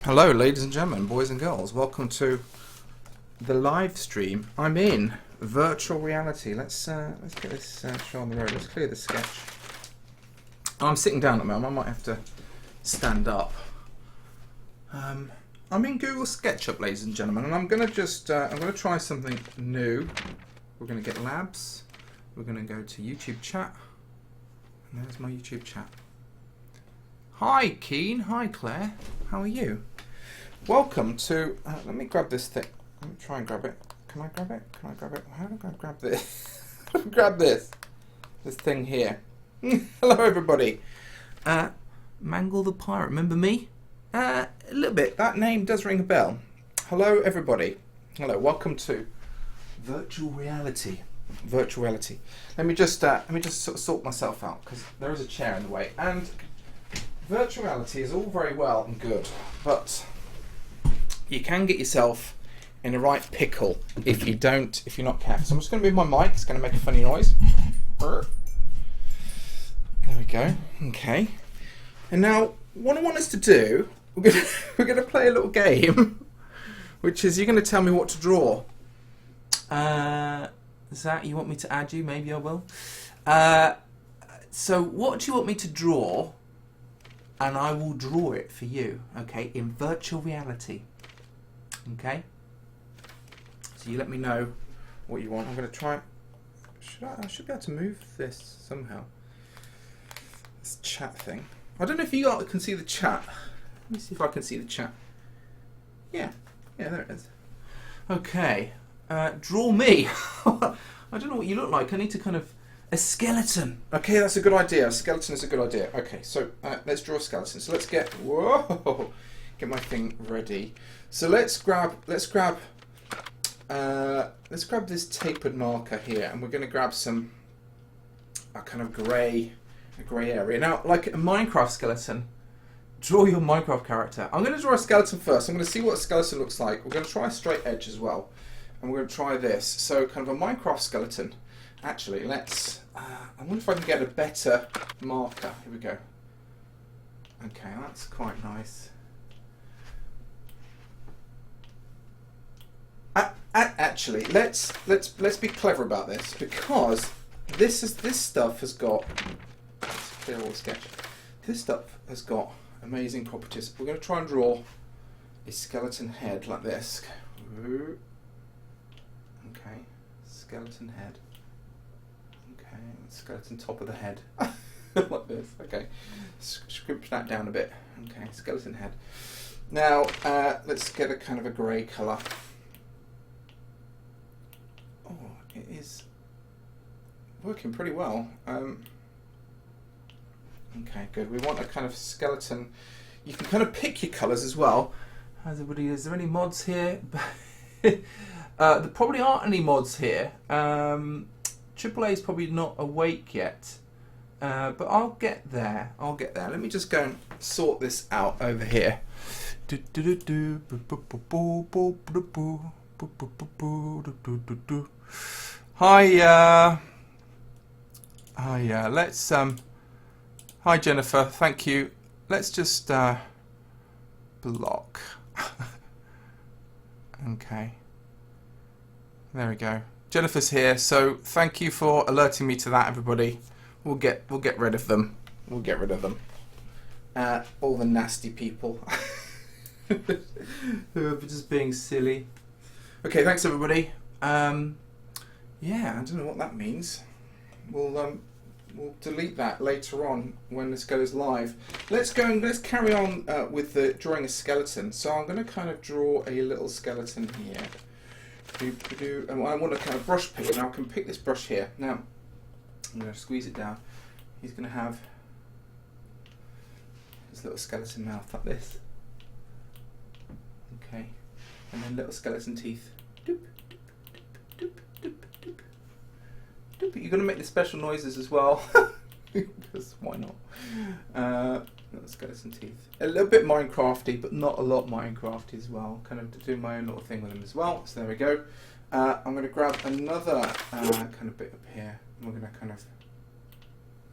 Hello, ladies and gentlemen, boys and girls. Welcome to the live stream. I'm in virtual reality. Let's get this show on the road. Let's clear the sketch. I'm sitting down at the moment. I might have to stand up. I'm in Google SketchUp, ladies and gentlemen, and I'm gonna try something new. We're gonna get labs. We're gonna go to YouTube chat, and there's my YouTube chat. Hi, Keen. Hi, Claire. How are you? Welcome to... let me grab this thing. Let me try and grab it. Can I grab it? Can I grab it? How do I grab this? Grab this. This thing here. Hello, everybody. Mangle the Pirate. Remember me? A little bit. That name does ring a bell. Hello, everybody. Hello. Welcome to virtual reality. Virtual reality. Let me just sort of sort myself out because there is a chair in the way. And virtual reality is all very well and good, but you can get yourself in a right pickle if you're not careful. So I'm just going to move my mic. It's going to make a funny noise. There we go. Okay. And now, what I want us to do, we're going to play a little game, which is you're going to tell me what to draw. Zach, you want me to add you? Maybe I will. So what do you want me to draw? And I will draw it for you, okay, in virtual reality. Okay? So you let me know what you want. I'm going to try... I should be able to move this somehow. This chat thing. I don't know if you all can see the chat. Let me see if I can see the chat. Yeah, there it is. Okay. Draw me. I don't know what you look like. I need to kind of... A skeleton. Okay, that's a good idea. A skeleton is a good idea. Okay, so let's draw a skeleton. So let's get my thing ready. So let's grab this tapered marker here, and we're going to grab a kind of grey area. Now, like a Minecraft skeleton, draw your Minecraft character. I'm going to draw a skeleton first. I'm going to see what a skeleton looks like. We're going to try a straight edge as well, and we're going to try this. So kind of a Minecraft skeleton. Actually, let's... I wonder if I can get a better marker. Here we go. Okay, that's quite nice. Actually, let's be clever about this, because this stuff has got... Let's clear all the sketch. This stuff has got amazing properties. We're going to try and draw a skeleton head like this. Okay, skeleton head. Skeleton top of the head. Like this. Okay. Script that down a bit. Okay, skeleton head. Now, let's get a kind of a grey colour. Oh, it is working pretty well. Okay, good. We want a kind of skeleton. You can kind of pick your colours as well. Is there any mods here? There probably aren't any mods here. AAA is probably not awake yet, but I'll get there. Let me just go and sort this out over here. Hi, let's hi Jennifer, thank you. Let's just block. Okay. There we go. Jennifer's here, so thank you for alerting me to that, everybody. We'll get rid of them. We'll get rid of them. All the nasty people who are just being silly. Okay, thanks everybody. Yeah, I don't know what that means. We'll delete that later on when this goes live. Let's carry on with the drawing a skeleton. So I'm going to kind of draw a little skeleton here. And I want to kind of brush pick, and I can pick this brush here. Now, I'm going to squeeze it down. He's going to have his little skeleton mouth like this. Okay. And then little skeleton teeth. Doop, doop, doop, doop, doop, doop. You're going to make the special noises as well. Because why not? Little skeleton teeth. A little bit Minecrafty, but not a lot Minecrafty as well. Kind of doing my own little thing with them as well. So there we go. I'm going to grab another kind of bit up here. And we're going to kind of...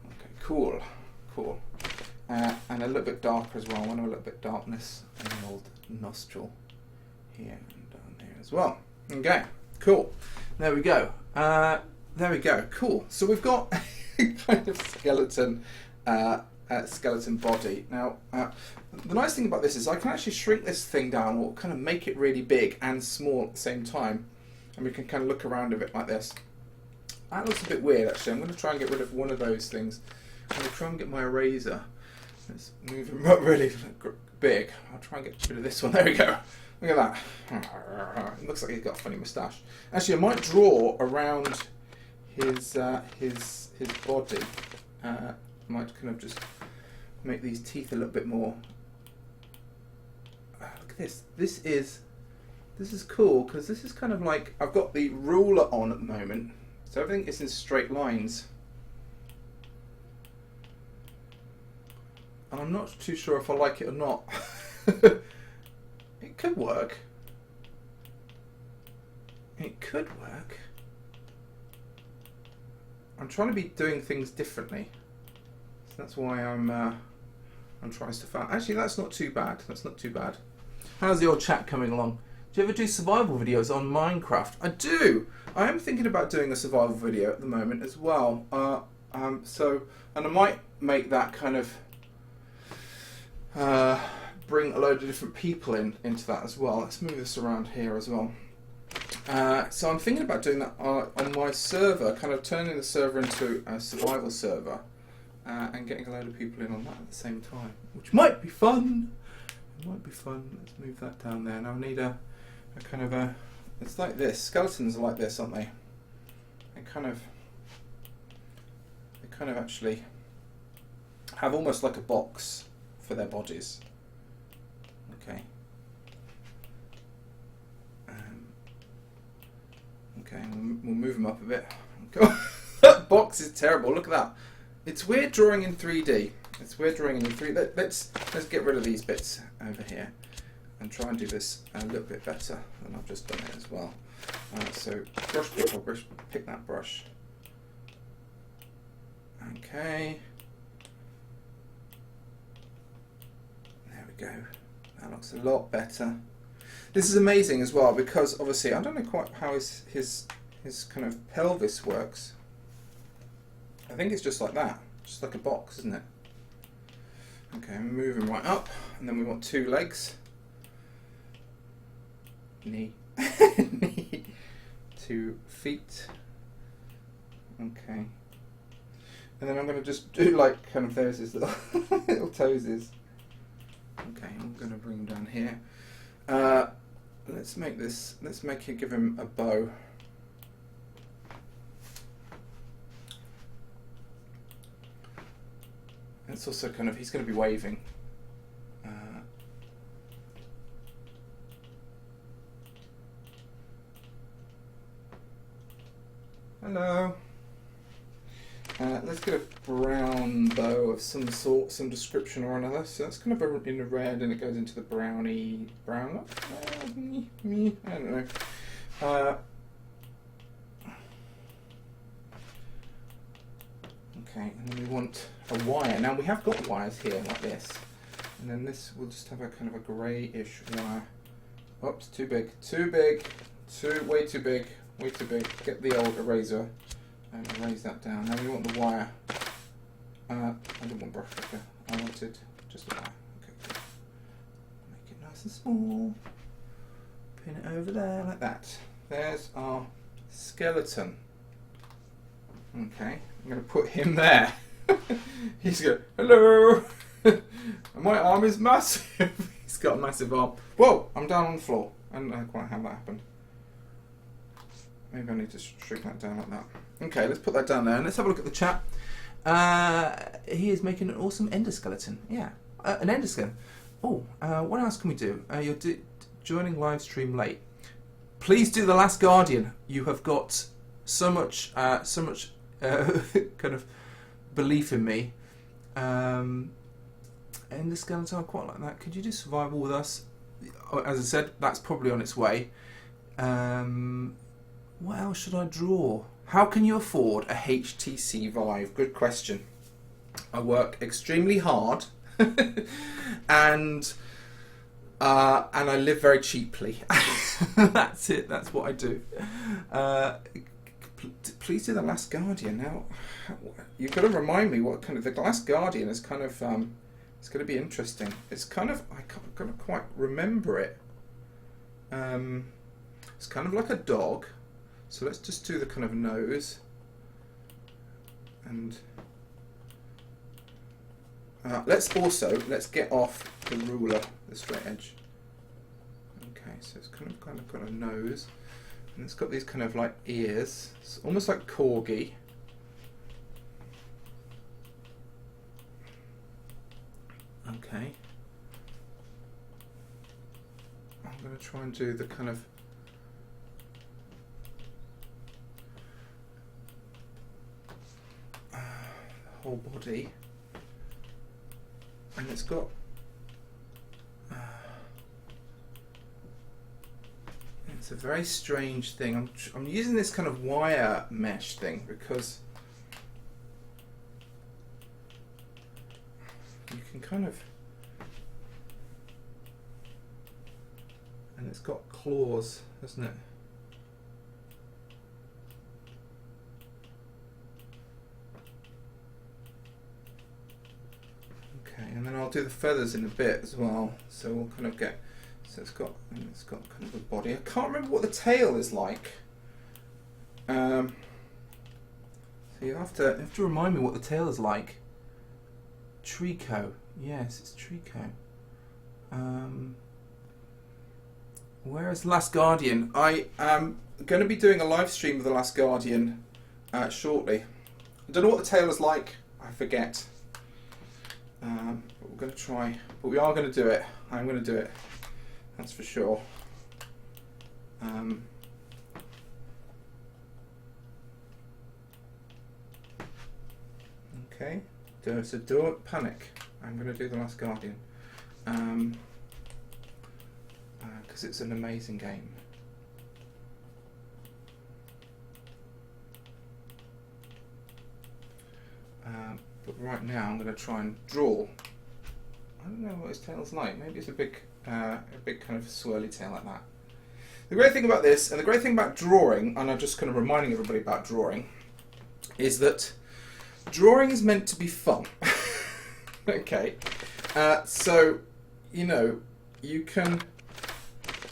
Okay, cool. and a little bit darker as well. I want a little bit darkness in the old nostril here and down there as well. Okay, cool. There we go. There we go. Cool. So we've got a kind of skeleton body. Now, the nice thing about this is I can actually shrink this thing down, or kind of make it really big and small at the same time, and we can kind of look around a bit like this. That looks a bit weird, actually. I'm going to try and get rid of one of those things. I'm going to try and get my eraser. Let's move it really big. I'll try and get rid of this one. There we go. Look at that. It looks like he's got a funny moustache. Actually, I might draw around his body. I might kind of just make these teeth a little bit more. Look at this. This is cool, because this is kind of like, I've got the ruler on at the moment, so everything is in straight lines. And I'm not too sure if I like it or not. It could work. It could work. I'm trying to be doing things differently. So that's why I'm trying stuff out. Actually, that's not too bad. That's not too bad. How's the old chat coming along? Do you ever do survival videos on Minecraft? I do. I am thinking about doing a survival video at the moment as well. And I might make that kind of bring a load of different people into that as well. Let's move this around here as well. So I'm thinking about doing that on my server, kind of turning the server into a survival server, and getting a load of people in on that at the same time, which might be fun. It might be fun. Let's move that down there. Now I need a kind of a. It's like this. Skeletons are like this, aren't they? They kind of actually have almost like a box for their bodies. Okay. Okay, we'll move them up a bit. That box is terrible. Look at that. It's weird drawing in 3D. It's weird drawing in 3D. Let's get rid of these bits over here and try and do this a little bit better than I've just done it as well. So brush pick, I'll pick that brush. Okay. There we go. That looks a lot better. This is amazing as well, because obviously I don't know quite how his kind of pelvis works. I think it's just like that, just like a box, isn't it? Okay, move him right up, and then we want 2 legs. Knee. Knee. 2 feet. Okay. And then I'm going to just do like kind of there's his little, little toesies. Okay, I'm going to bring him down here. Let's make it give him a bow. It's also kind of, he's going to be waving. Hello. Let's get a brown bow of some sort, some description or another. So that's kind of in the red, and it goes into the brown. I don't know. Okay, and then we want a wire. Now we have got wires here like this, and then this will just have a kind of a greyish wire. Oops, too big, way too big. Get the old eraser and erase that down. Now we want the wire. I didn't want brush picker. I wanted just a wire. Okay, cool. Make it nice and small. Pin it over there like that. There's our skeleton. Okay, I'm going to put him there. He's going, hello! And my arm is massive. He's got a massive arm. Whoa, I'm down on the floor. I don't know quite how that happened. Maybe I need to shrink that down like that. Okay, let's put that down there and let's have a look at the chat. He is making an awesome endoskeleton. Yeah, an endoskeleton. Oh, what else can we do? You're joining live stream late. Please do The Last Guardian. You have got so much kind of belief in me. Endoskeleton, I quite like that. Could you do survival with us? As I said, that's probably on its way. What else should I draw? How can you afford a HTC Vive? Good question. I work extremely hard and I live very cheaply. That's it. That's what I do. Please do The Last Guardian. Now, you've got to remind me what kind of... The Last Guardian is kind of... it's going to be interesting. It's kind of... I can't quite remember it. It's kind of like a dog. So let's just do the kind of nose. And... let's get off the ruler, the straight edge. Okay, so it's kind of got a nose. And it's got these kind of like ears. It's almost like corgi. Okay. I'm going to try and do the kind of... whole body. And it's got... it's a very strange thing. I'm using this kind of wire mesh thing because you can kind of... And it's got claws, hasn't it? Okay, and then I'll do the feathers in a bit as well. So we'll kind of get... So it's got kind of a body. I can't remember what the tail is like. So you have to remind me what the tail is like. Trico. Yes, it's Trico. Where is The Last Guardian? I am going to be doing a live stream of The Last Guardian shortly. I don't know what the tail is like. I forget. But we're going to try. But we are going to do it. I'm going to do it. That's for sure. Okay. So don't panic. I'm going to do The Last Guardian. Because it's an amazing game. But right now I'm going to try and draw. I don't know what his tail's like. Maybe it's a big kind of swirly tail like that. The great thing about this, and the great thing about drawing, and I'm just kind of reminding everybody about drawing, is that drawing is meant to be fun. Okay. So, you know, you can...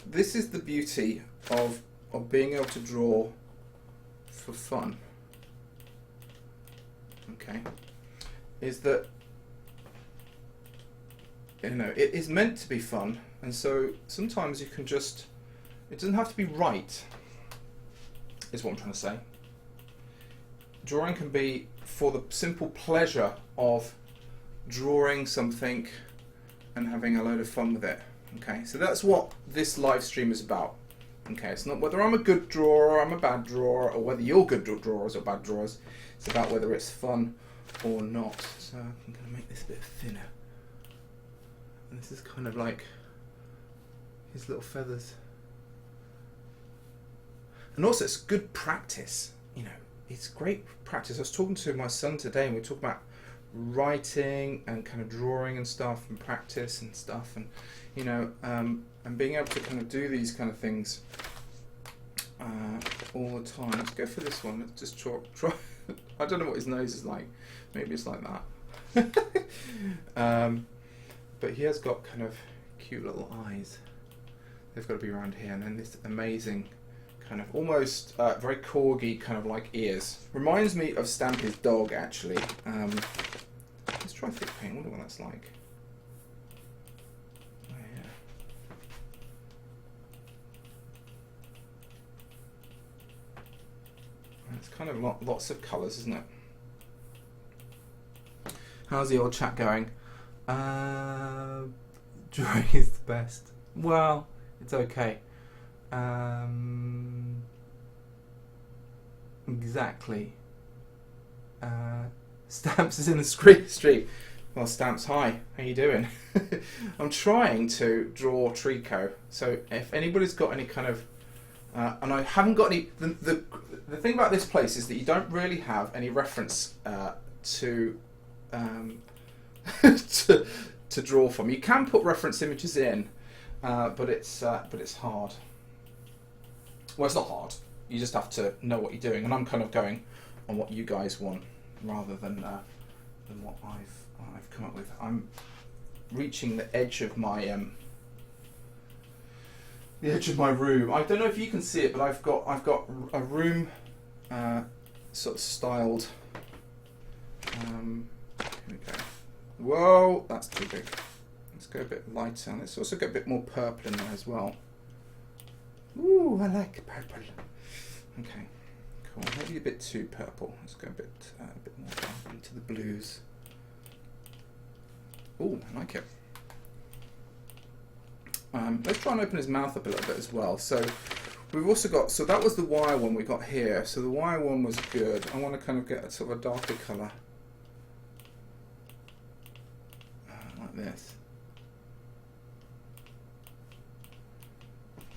This is the beauty of being able to draw for fun. Okay. Is that, you know, it is meant to be fun, and so sometimes you can just... It doesn't have to be right, is what I'm trying to say. Drawing can be for the simple pleasure of drawing something and having a load of fun with it. Okay, so that's what this live stream is about. Okay, it's not whether I'm a good drawer or I'm a bad drawer, or whether you're good drawers or bad drawers. It's about whether it's fun or not. So I'm going to make this a bit thinner. And this is kind of like his little feathers. And also it's good practice, you know, it's great practice. I was talking to my son today and we were talking about writing and kind of drawing and stuff and practice and stuff, and you know, and being able to kind of do these kind of things all the time. Let's go for this one. Let's just try. I don't know what his nose is like. Maybe it's like that. But he has got kind of cute little eyes. They've got to be around here, and then this amazing kind of almost very corgi kind of like ears. Reminds me of Stampy's dog, actually. Let's try thick paint. I wonder what that's like. Oh, yeah. It's kind of lots of colours, isn't it? How's the old chat going? Drawing is the best. Well, it's okay. Exactly. Stamps is in the street. Well, Stamps, hi. How you doing? I'm trying to draw Trico. So if anybody's got any kind of, and I haven't got any. The thing about this place is that you don't really have any reference to to draw from. You can put reference images in, but it's hard. Well, it's not hard. You just have to know what you're doing, and I'm kind of going on what you guys want rather than what I've come up with. I'm reaching the edge of my room. I don't know if you can see it, but I've got a room sort of styled. Here we go. Whoa, that's too big. Let's go a bit lighter. Let's also get a bit more purple in there as well. Ooh, I like purple. Okay, cool. Maybe a bit too purple. Let's go a bit more down into the blues. Ooh, I like it. Let's try and open his mouth up a little bit as well. So we've also got, so that was the wire one we got here. So the wire one was good. I want to kind of get a sort of a darker colour. Like this.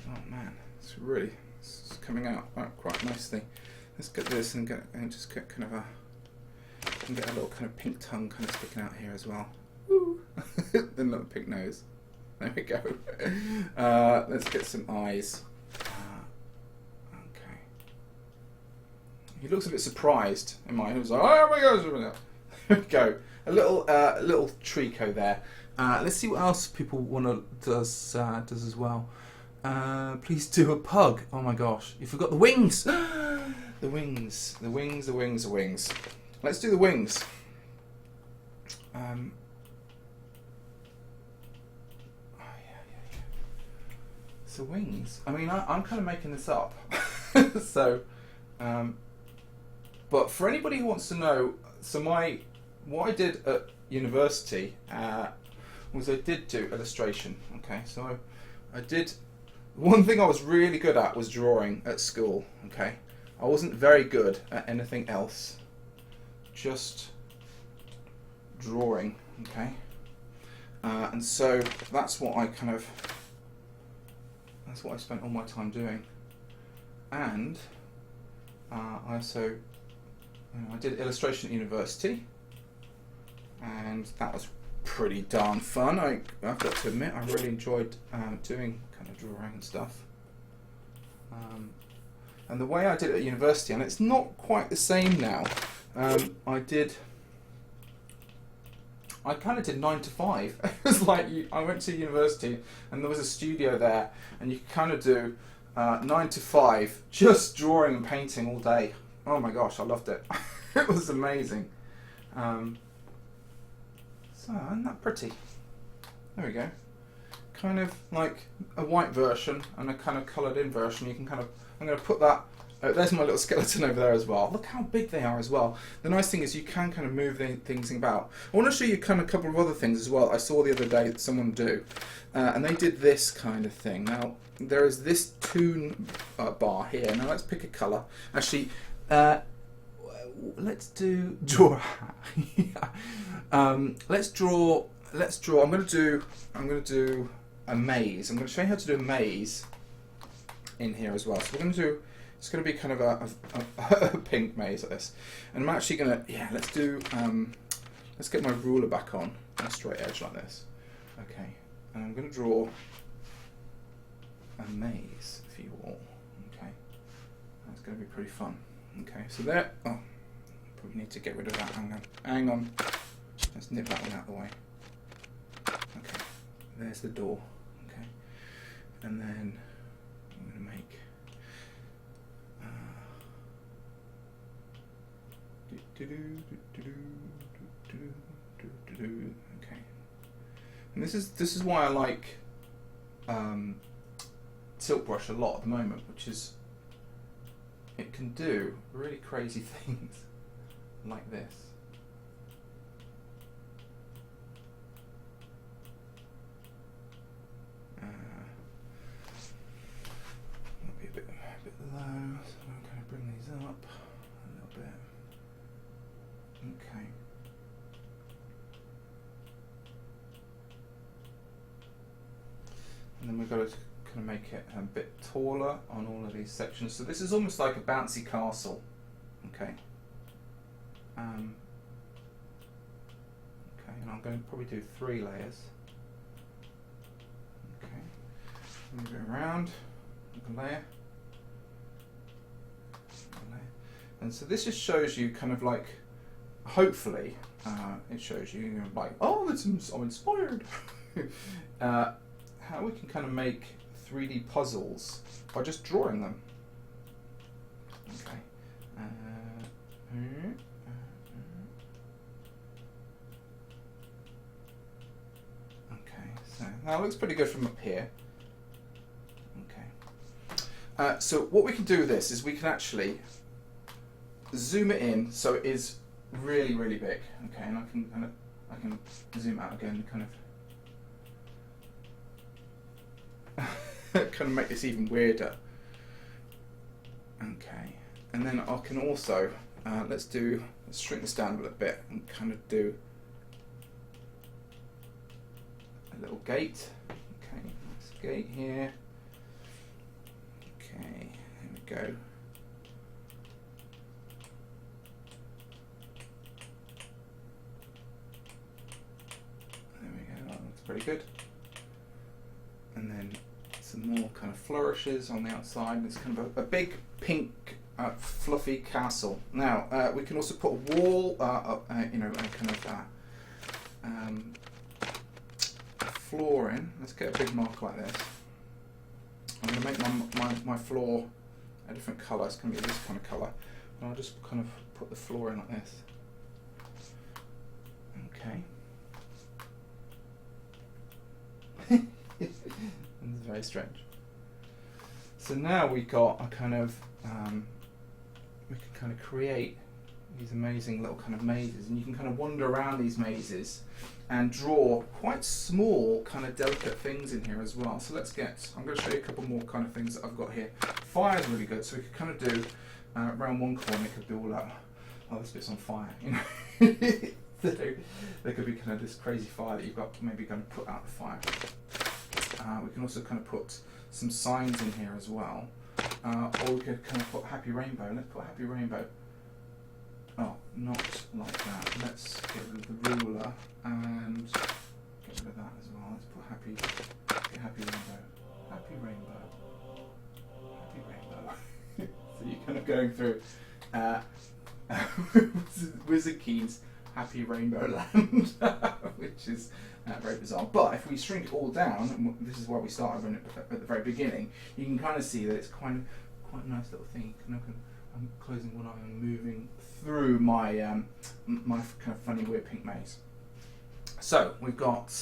Oh man, it's coming out quite nicely. Let's get this and just get kind of a little kind of pink tongue kind of sticking out here as well. Woo! The little pink nose. There we go. Let's get some eyes. Okay. He looks a bit surprised in mine. He was like, oh my gosh! There we go. A little trico there. Let's see what else people does as well. Please do a pug. Oh my gosh, you forgot the wings. The wings. Let's do the wings. So wings. I mean, I'm kind of making this up. So, but for anybody who wants to know, so what I did at university was I did do illustration. Okay, so I did. One thing I was really good at was drawing at school. Okay, I wasn't very good at anything else. Just drawing. Okay, and so that's what I spent all my time doing. And I also, I did illustration at university, and that was pretty darn fun. I've got to admit, I really enjoyed doing kind of drawing and stuff. And the way I did it at university, and it's not quite the same now. I kind of did 9 to 5. It was like I went to university and there was a studio there, and you could kind of do 9 to 5, just drawing and painting all day. Oh my gosh, I loved it. It was amazing. So, isn't that pretty? There we go. Kind of like a white version and a kind of coloured in version. You can kind of, I'm going to put that, there's my little skeleton over there as well. Look how big they are as well. The nice thing is you can kind of move things about. I want to show you kind of a couple of other things as well. I saw the other day that someone do, and they did this kind of thing. Now, there is this tune bar here. Now let's pick a colour. Actually, let's draw. Let's draw. I'm going to do a maze. I'm going to show you how to do a maze in here as well. So we're going to do. It's going to be kind of a pink maze like this, and I'm actually going to. Yeah, let's do. Let's get my ruler back on. A straight edge like this. Okay, and I'm going to draw a maze for you all. Okay, that's going to be pretty fun. Okay, so there. Oh, probably need to get rid of that. Hang on. Let's nip that one out of the way. Okay, there's the door. Okay, and then I'm going to make. Okay, and this is why I like Tilt Brush a lot at the moment, which is it can do really crazy things like this. Might be a bit low, so I'm going to bring these up a little bit. Okay. And then we've got to kind of make it a bit taller on all of these sections. So this is almost like a bouncy castle. Okay. Okay. and I'm going to probably do 3 layers. Okay, move it around, a layer. And so this just shows you kind of like, hopefully, it shows you, you're like, oh, I'm inspired. How we can kind of make 3D puzzles by just drawing them. Okay. Okay, so that looks pretty good from up here. Okay. So what we can do with this is we can actually zoom it in so it is really, really big. Okay, and I can zoom out again, kind of make this even weirder. Okay, and then I can also let's shrink this down a little bit and kind of do a little gate. Okay, nice gate here. Okay, here we go. Pretty good. And then some more kind of flourishes on the outside. It's kind of a big pink fluffy castle. Now we can also put a wall up, you know, a kind of floor in. Let's get a big mark like this. I'm going to make my floor a different colour. It's going to be this kind of colour. And I'll just kind of put the floor in like this. Okay. It's very strange. So now we've got a kind of we can kind of create these amazing little kind of mazes, and you can kind of wander around these mazes and draw quite small kind of delicate things in here as well. So I'm going to show you a couple more kind of things that I've got here. Fire is really good, so we could kind of do around one corner it could be all like, oh, this bit's on fire, you know. So there could be kind of this crazy fire that you've got maybe going to put out the fire. We can also kind of put some signs in here as well, or we could kind of put happy rainbow. Let's put happy rainbow. Oh, not like that. Let's get rid of the ruler and get rid of that as well. Let's put happy rainbow. Happy rainbow. Happy rainbow. So you're kind of going through Wizard Keys Happy Rainbow Land, which is very bizarre. But if we shrink it all down, and this is where we started at the very beginning, you can kind of see that it's quite a nice little thing. I'm closing one eye and moving through my my kind of funny weird pink maze. So we've got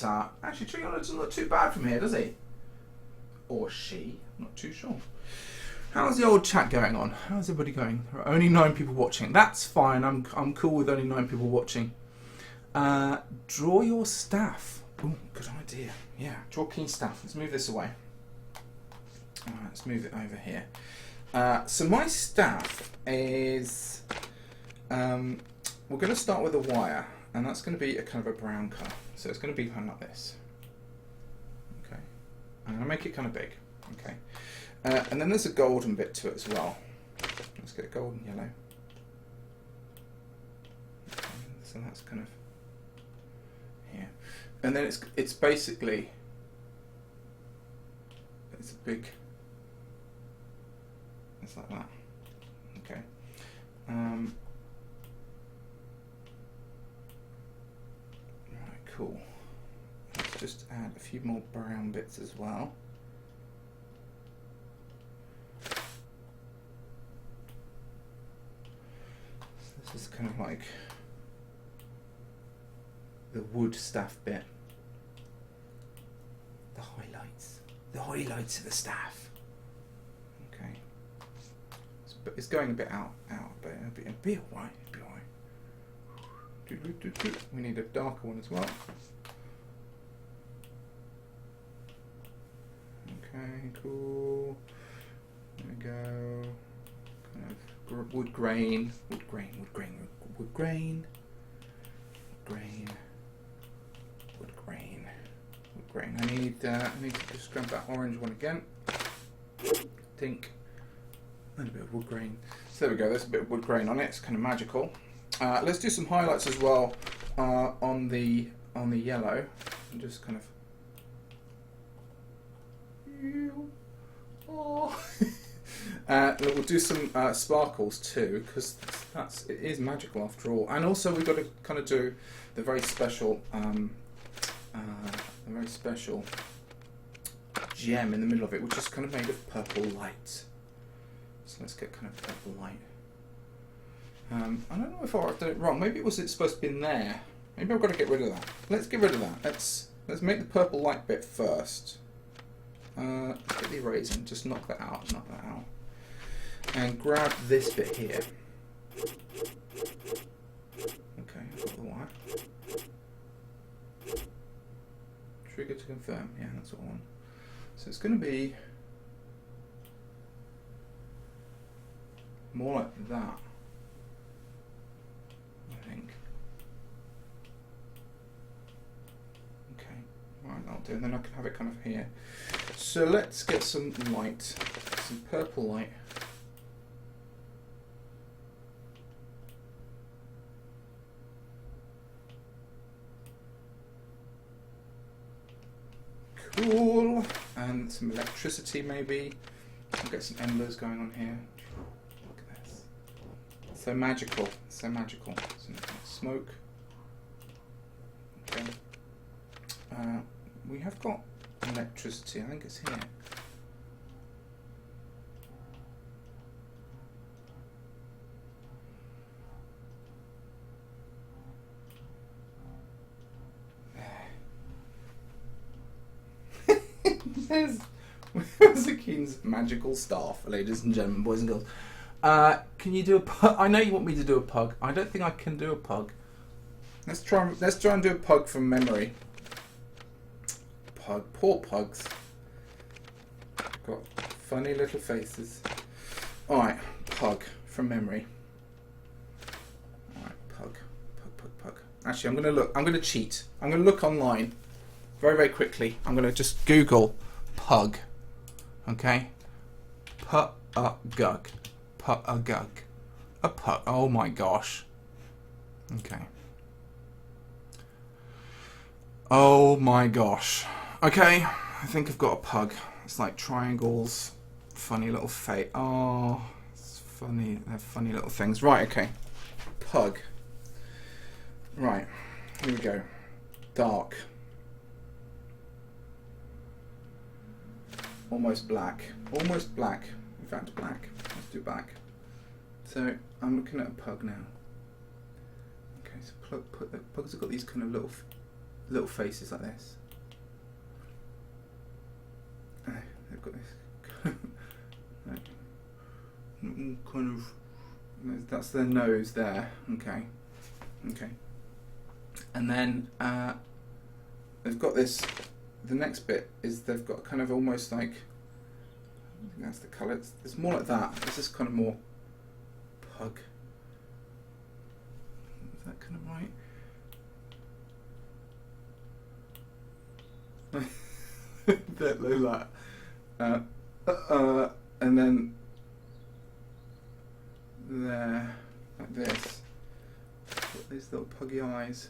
actually Trigon doesn't look too bad from here, does he? Or she? I'm not too sure. How's the old chat going on? How's everybody going? There are only 9 people watching. That's fine. I'm cool with only 9 people watching. Draw your staff. Oh, good idea. Yeah, draw key staff. Let's move this away. Alright, let's move it over here. So my staff is, we're going to start with a wire, and that's going to be a kind of a brown colour. So it's going to be kind of like this. Okay. I'm going to make it kind of big. Okay. And then there's a golden bit to it as well. Let's get a golden yellow. Okay, so that's kind of here. And then it's basically, it's a big, it's like that. Okay. Right, cool. Let's just add a few more brown bits as well. This is kind of like the wood staff bit. The highlights of the staff. Okay. It's going a bit out, but it'll be alright. We need a darker one as well. Okay, cool. There we go. Kind of wood grain. I need to just grab that orange one again. Tink. And a bit of wood grain. So there we go. There's a bit of wood grain on it. It's kind of magical. Let's do some highlights as well on the on the yellow and just kind of. Oh. We'll do some sparkles too, because it is magical after all. And also we've got to kind of do the very special, gem in the middle of it, which is kind of made of purple light. So let's get kind of purple light. I don't know if I've done it wrong. Maybe it's supposed to be in there. Maybe I've got to get rid of that. Let's get rid of that. Let's make the purple light bit first. Let's get the eraser and just knock that out. And grab this bit here. Okay, I've got the wire. Trigger to confirm. Yeah, that's what I want. So it's going to be more like that, I think. Okay, right, that'll do. And then I can have it kind of here. So let's get some light, some purple light. Cool. And some electricity maybe. I'll get some embers going on here. Look at this. So magical. So magical. Some smoke. Okay. We have got electricity. I think it's here. There's Zakeen's magical staff, ladies and gentlemen, boys and girls. Can you do a pug? I know you want me to do a pug. I don't think I can do a pug. Let's try and do a pug from memory. Pug, poor pugs. Got funny little faces. All right, pug from memory. All right, pug. Actually, I'm gonna cheat. I'm gonna look online very, very quickly. I'm gonna just Google pug. Okay. Pug. A pug. Oh my gosh. Okay. Oh my gosh. Okay. I think I've got a pug. It's like triangles. Funny little face. Oh, it's funny. They're funny little things. Right. Okay. Pug. Right. Here we go. Dark. Almost black. Almost black. In fact, black. Let's do black. So I'm looking at a pug now. Okay, so pugs have got these kind of little faces like this. They've got this kind of. That's their nose there. Okay. Okay. And then they've got this. The next bit is they've got kind of almost like, I think that's the colour. It's more like that. This is kind of more pug. Is that kind of right? That like that. And then there, like this. Got these little puggy eyes.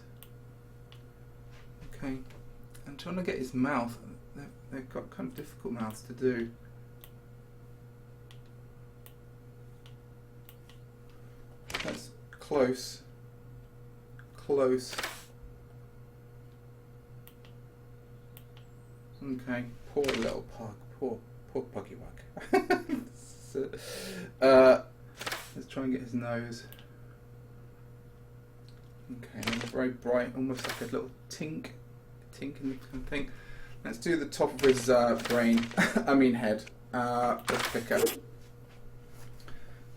Okay. I'm trying to get his mouth. They've got kind of difficult mouths to do. That's close. Close. Okay, poor little pug. Poor puggy wug. So, let's try and get his nose. Okay, very bright, almost like a little tink in the thing. Let's do the top of his brain. I mean head. Let's pick up.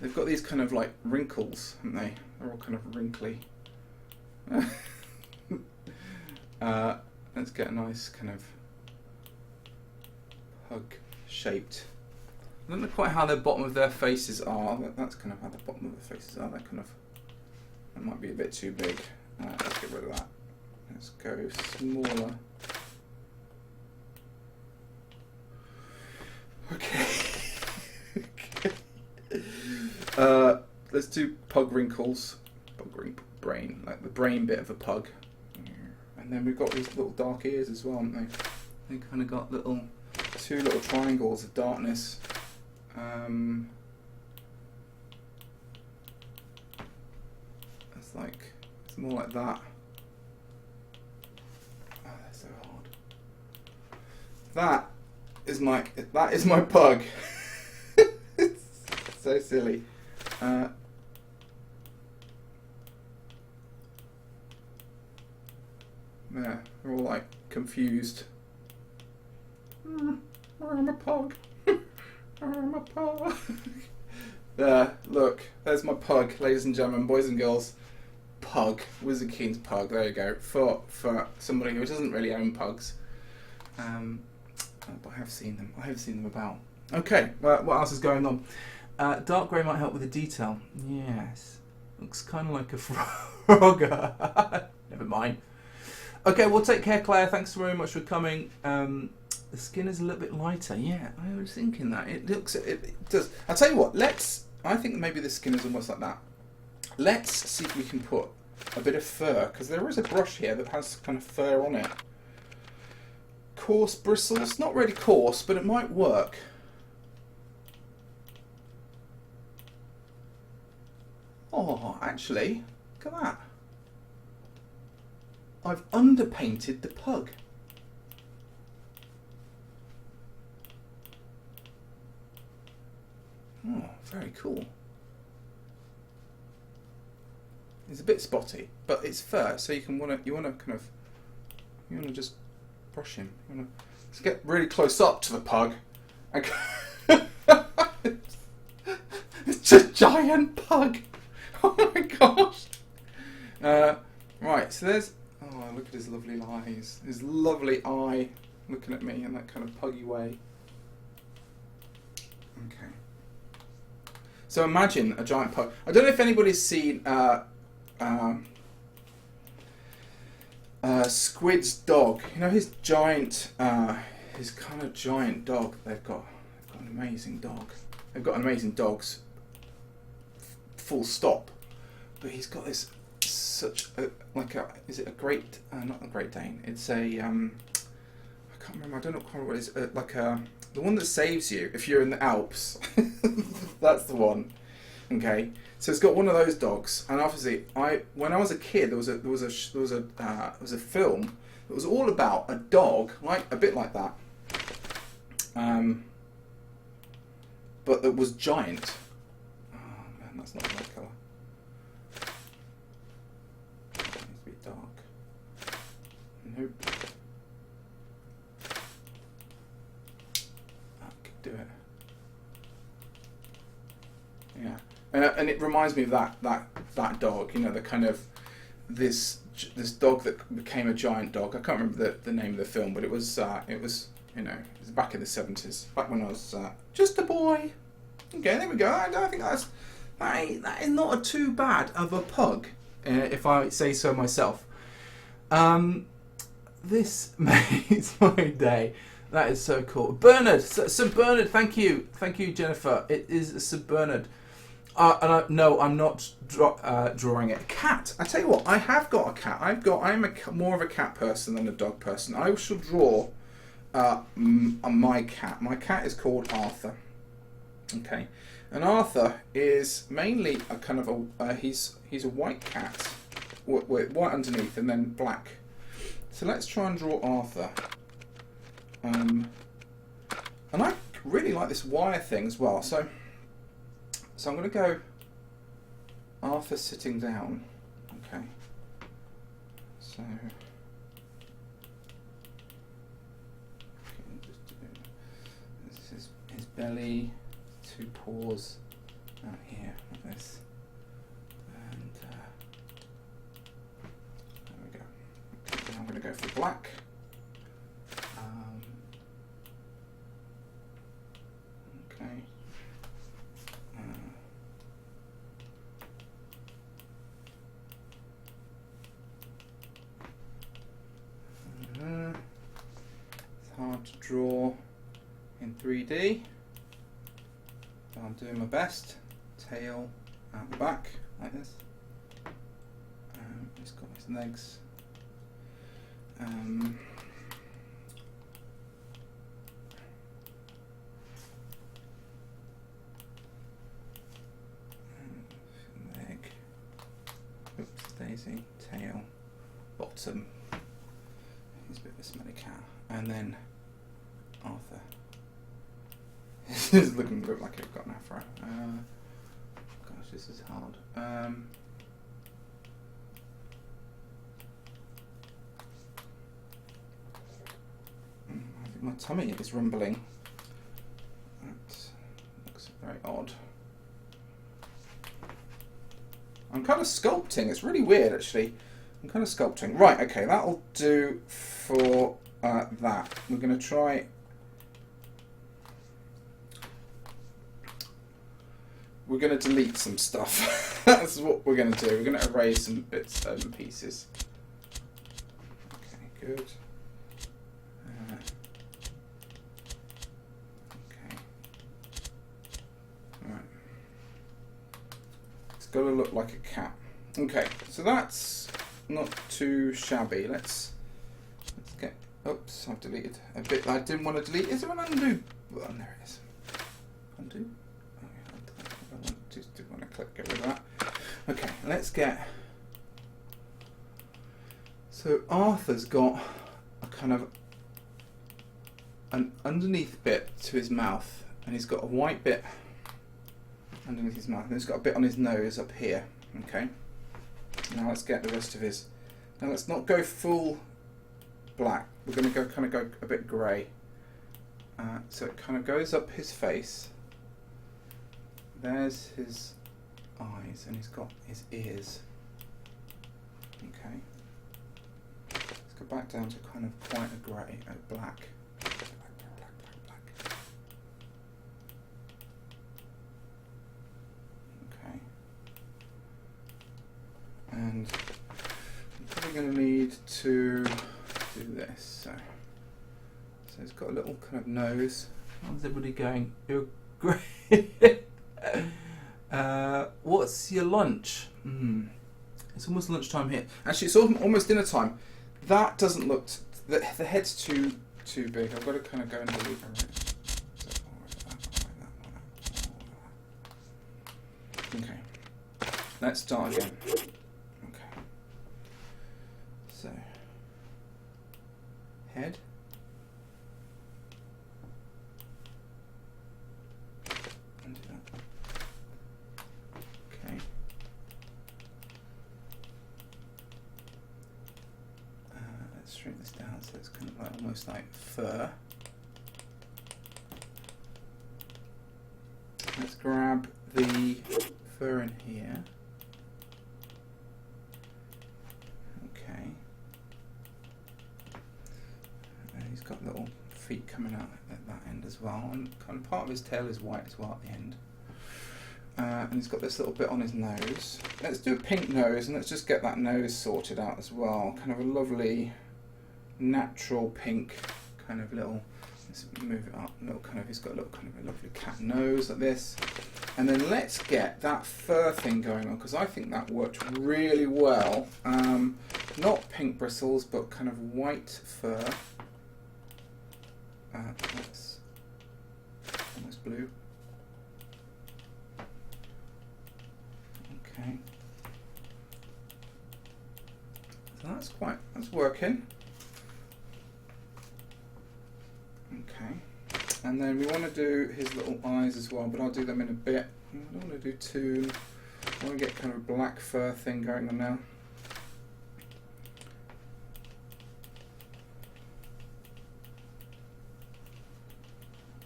They've got these kind of like wrinkles, haven't they? They're all kind of wrinkly. Let's get a nice kind of pug shaped. I don't know quite how the bottom of their faces are. That's kind of how the bottom of their faces are. They're kind of. That might be a bit too big. Let's get rid of that. Let's go smaller. Okay. Let's do pug wrinkles. Pug brain, like the brain bit of a pug. And then we've got these little dark ears as well, haven't they? They kind of got two little triangles of darkness. It's more like that. Oh, they're so hard. That is my pug. It's so silly. Yeah, they're all like confused. I'm a pug. I'm a pug. There, look, there's my pug, ladies and gentlemen, boys and girls. Pug, Wizard King's pug. There you go. For somebody who doesn't really own pugs, but I have seen them. I have seen them about. Okay, well, what else is going on? Dark grey might help with the detail. Yes, looks kind of like a frog. Never mind. Okay, well, take care, Claire. Thanks very much for coming. The skin is a little bit lighter. Yeah, I was thinking that. It does. I'll tell you what. I think maybe the skin is almost like that. Let's see if we can put a bit of fur, because there is a brush here that has kind of fur on it. Coarse bristles. Not really coarse, but it might work. Oh, actually, look at that. I've underpainted the pug. Oh, very cool. It's a bit spotty, but it's fur, so you wanna just brush him. Let's get really close up to the pug. It's a giant pug. Oh my gosh. Right, so there's. Oh, look at his lovely eyes. His lovely eye looking at me in that kind of puggy way. Okay. So imagine a giant pug. I don't know if anybody's seen Squid's dog. You know his kind of giant dog. They've got an amazing dog. They've got amazing dogs. Full stop. But he's got this is it a great not a Great Dane? It's a I can't remember. I don't know quite what it is. The one that saves you if you're in the Alps. That's the one. Okay, so it's got one of those dogs, and obviously, when I was a kid, there was a film that was all about a dog, a bit like that, but that was giant. Oh man, that's not the right colour. It needs to be dark. Nope. Do it. Yeah, and it reminds me of that dog. You know, the kind of this dog that became a giant dog. I can't remember the name of the film, but it was back in the 70s, back when I was just a boy. Okay, there we go. I think that is not too bad of a pug, if I say so myself. This makes my day. That is so cool. Bernard, Sir Bernard, thank you, Jennifer. It is Sir Bernard. No, I'm not drawing it. A cat. I tell you what, I have got a cat. I'm more of a cat person than a dog person. I shall draw my cat. My cat is called Arthur. Okay, and Arthur is mainly a kind of he's a white cat with white underneath and then black. So let's try and draw Arthur. And I really like this wire thing as well. So I'm going to go Arthur sitting down. Okay. So this is his belly, two paws out here like this, and there we go. Okay, I'm going to go for black. Okay. It's hard to draw in 3D, but I'm doing my best. Tail out the back like this. He's got his legs. leg, oops, Daisy, tail, bottom. He's a bit of a smelly cat, and then Arthur. This is looking like I've got an afro. Gosh, this is hard. I think my tummy is rumbling. That looks very odd. I'm kind of sculpting. It's really weird, actually. I'm kind of sculpting. Right, okay, that'll do for that. We're going to try... We're going to delete some stuff. That's what we're going to do. We're going to erase some bits and pieces. Okay, good. Okay. Right. It's got to look like a cat. Okay, so that's not too shabby. Let's get... Oops, I've deleted a bit I didn't want to delete. Is there an undo? Well, there it is. Undo? Just want to get rid of that. Okay, let's get... So Arthur's got a kind of an underneath bit to his mouth, and he's got a white bit underneath his mouth, and he's got a bit on his nose up here. Okay. Now let's get the rest of his... Now let's not go full black. We're going to kind of go a bit grey. So it kind of goes up his face. There's his eyes, and he's got his ears. Okay. Let's go back down to kind of quite a grey, a black. Black. Okay. And I'm probably going to need to do this. So it's got a little kind of nose. How's everybody going? You're great. What's your lunch? It's almost lunchtime here. Actually, it's almost dinner time. That doesn't look... The head's too big. I've got to kind of go and delete it. Okay. Let's start again. Okay. So. Head. Shrink this down so it's kind of like almost like fur. Let's grab the fur in here. Okay. And he's got little feet coming out at that end as well, and kind of part of his tail is white as well at the end. And he's got this little bit on his nose. Let's do a pink nose, and let's just get that nose sorted out as well. Kind of a lovely natural pink kind of little, let's move it up, little kind of, he's got a little kind of a lovely cat nose like this. And then let's get that fur thing going on, because I think that worked really well. Not pink bristles, but kind of white fur. That's almost blue. Okay. So that's working. Okay, and then we want to do his little eyes as well, but I'll do them in a bit. I don't want to do two. I want to get kind of a black fur thing going on now.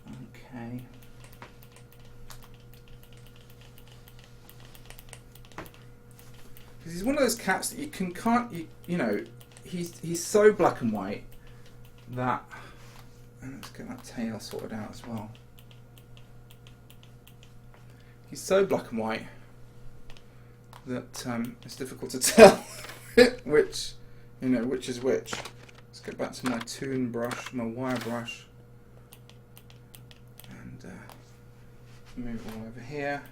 Okay. Because he's one of those cats that you know, he's so black and white that. And let's get that tail sorted out as well. He's so black and white that it's difficult to tell which is which. Let's get back to my toon brush, my wire brush, and move it all over here.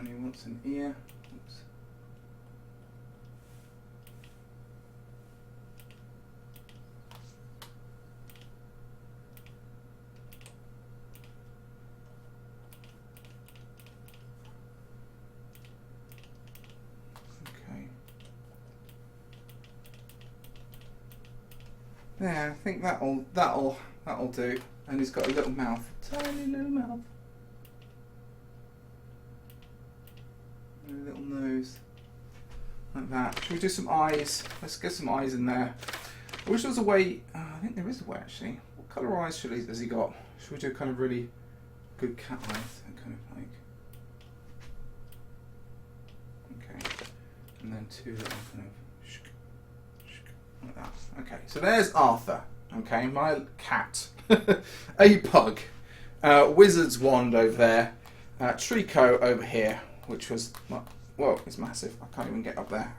And he wants an ear. Oops. Okay. There, I think that'll do. And he's got a little mouth, tiny little mouth, and a little nose, like that. Should we do some eyes? Let's get some eyes in there. I wish there was a way. I think there is a way actually. What colour eyes has he got? Should we do kind of really good cat eyes? Kind of like. Okay, and then two little kind of like that. Okay, so there's Arthur. Okay, my cat. A pug. Wizard's wand over there. Trico over here, which was, well, it's massive. I can't even get up there.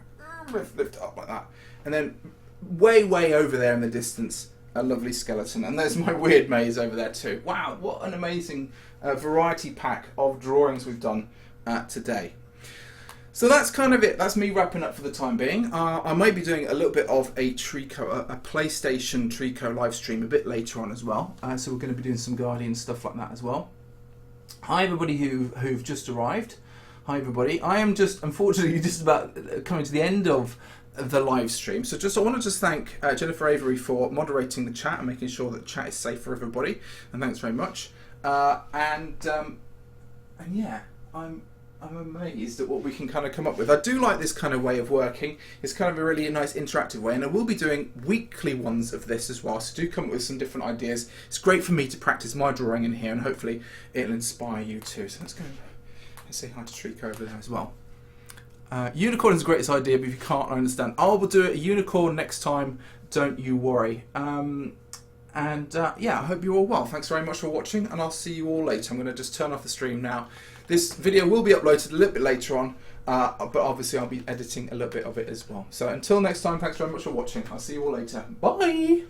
Lift it up like that. And then way over there in the distance, a lovely skeleton. And there's my weird maze over there too. Wow, what an amazing variety pack of drawings we've done today. So that's kind of it. That's me wrapping up for the time being. I might be doing a little bit of a Trico, a PlayStation Trico live stream a bit later on as well. So we're going to be doing some Guardian stuff like that as well. Hi everybody who've just arrived. Hi everybody. I am just unfortunately just about coming to the end of the live stream. So I want to just thank Jennifer Avery for moderating the chat and making sure that the chat is safe for everybody. And thanks very much. And yeah, I'm amazed at what we can kind of come up with. I do like this kind of way of working. It's kind of a really nice interactive way, and I will be doing weekly ones of this as well, so do come up with some different ideas. It's great for me to practice my drawing in here, and hopefully it'll inspire you too. So let's say hi to Trico over there as well. Unicorn is the greatest idea, but if you can't, I understand. I will do it a unicorn next time, don't you worry. Yeah, I hope you're all well. Thanks very much for watching, and I'll see you all later. I'm going to just turn off the stream now. This video will be uploaded a little bit later on, but obviously I'll be editing a little bit of it as well. So until next time, thanks very much for watching. I'll see you all later. Bye!